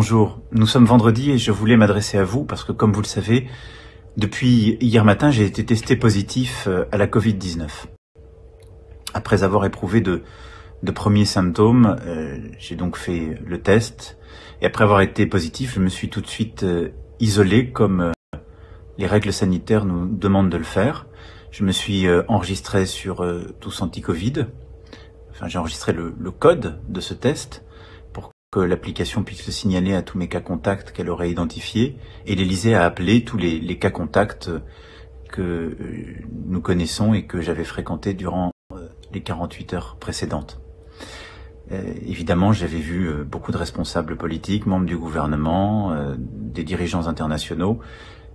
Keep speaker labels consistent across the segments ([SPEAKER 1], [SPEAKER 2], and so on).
[SPEAKER 1] bonjour. Nous sommes vendredi et je voulais m'adresser à vous parce que, comme vous le savez, depuis hier matin, j'ai été testé positif à la Covid-19. Après avoir éprouvé de premiers symptômes, j'ai donc fait le test. Et après avoir été positif, je me suis tout de suite isolé comme les règles sanitaires nous demandent de le faire. Je me suis enregistré sur Tous Anti-Covid. Enfin, j'ai enregistré le code de ce test pour que l'application puisse le signaler à tous mes cas contacts qu'elle aurait identifiés, et l'Élysée a appelé tous les cas contacts que nous connaissons et que j'avais fréquentés durant les 48 heures précédentes. Évidemment, j'avais vu beaucoup de responsables politiques, membres du gouvernement, des dirigeants internationaux,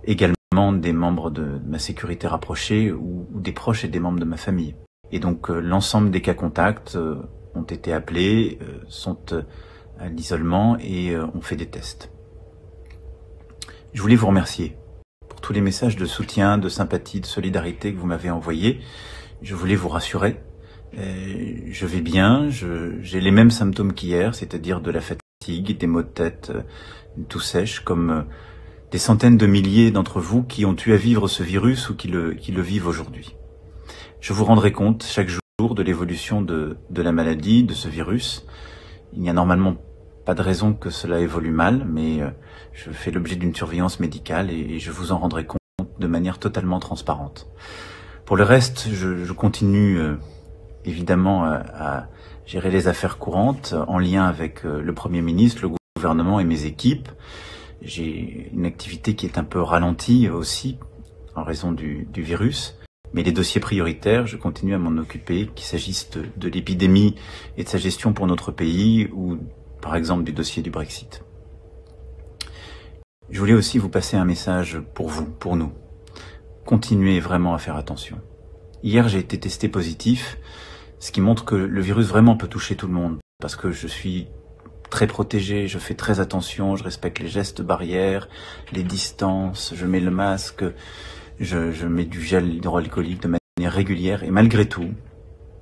[SPEAKER 1] également des membres de ma sécurité rapprochée ou des proches et des membres de ma famille. Et donc l'ensemble des cas contacts ont été appelés, sont à l'isolement et ont fait des tests. Je voulais vous remercier pour tous les messages de soutien, de sympathie, de solidarité que vous m'avez envoyés. Je voulais vous rassurer. Je vais bien, j'ai les mêmes symptômes qu'hier, c'est-à-dire de la fatigue, des maux de tête, une toux sèche, comme des centaines de milliers d'entre vous qui ont eu à vivre ce virus ou qui le vivent aujourd'hui. Je vous rendrai compte chaque jour de l'évolution de la maladie, de ce virus. Il n'y a normalement pas de raison que cela évolue mal, mais je fais l'objet d'une surveillance médicale et je vous en rendrai compte de manière totalement transparente. Pour le reste, je continue évidemment à gérer les affaires courantes en lien avec le Premier ministre, le gouvernement et mes équipes. J'ai une activité qui est un peu ralentie aussi en raison du virus. Mais les dossiers prioritaires, je continue à m'en occuper, qu'il s'agisse de l'épidémie et de sa gestion pour notre pays, ou par exemple du dossier du Brexit. Je voulais aussi vous passer un message pour vous, pour nous. Continuez vraiment à faire attention. Hier, j'ai été testé positif, ce qui montre que le virus vraiment peut toucher tout le monde, parce que je suis très protégé, je fais très attention, je respecte les gestes barrières, les distances, je mets le masque, je mets du gel hydroalcoolique de manière régulière, et malgré tout,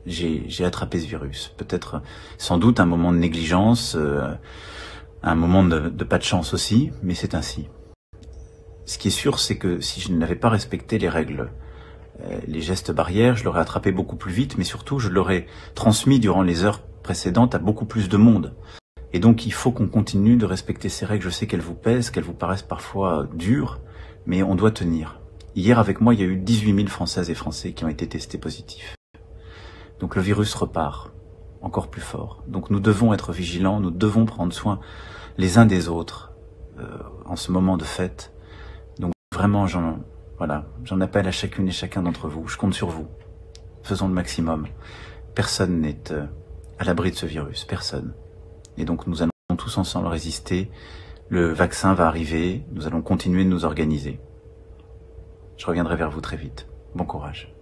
[SPEAKER 1] j'ai attrapé ce virus. Peut-être, sans doute, un moment de négligence, un moment de pas de chance aussi, mais c'est ainsi. Ce qui est sûr, c'est que si je n'avais pas respecté les règles, les gestes barrières, je l'aurais attrapé beaucoup plus vite, mais surtout, je l'aurais transmis durant les heures précédentes à beaucoup plus de monde. Et donc, il faut qu'on continue de respecter ces règles. Je sais qu'elles vous pèsent, qu'elles vous paraissent parfois dures, mais on doit tenir. Hier, avec moi, il y a eu 18 000 Françaises et Français qui ont été testés positifs. Donc le virus repart, encore plus fort. Donc nous devons être vigilants, nous devons prendre soin les uns des autres en ce moment de fête. Donc vraiment, j'en appelle à chacune et chacun d'entre vous. Je compte sur vous. Faisons le maximum. Personne n'est à l'abri de ce virus, personne. Et donc nous allons tous ensemble résister. Le vaccin va arriver, nous allons continuer de nous organiser. Je reviendrai vers vous très vite. Bon courage.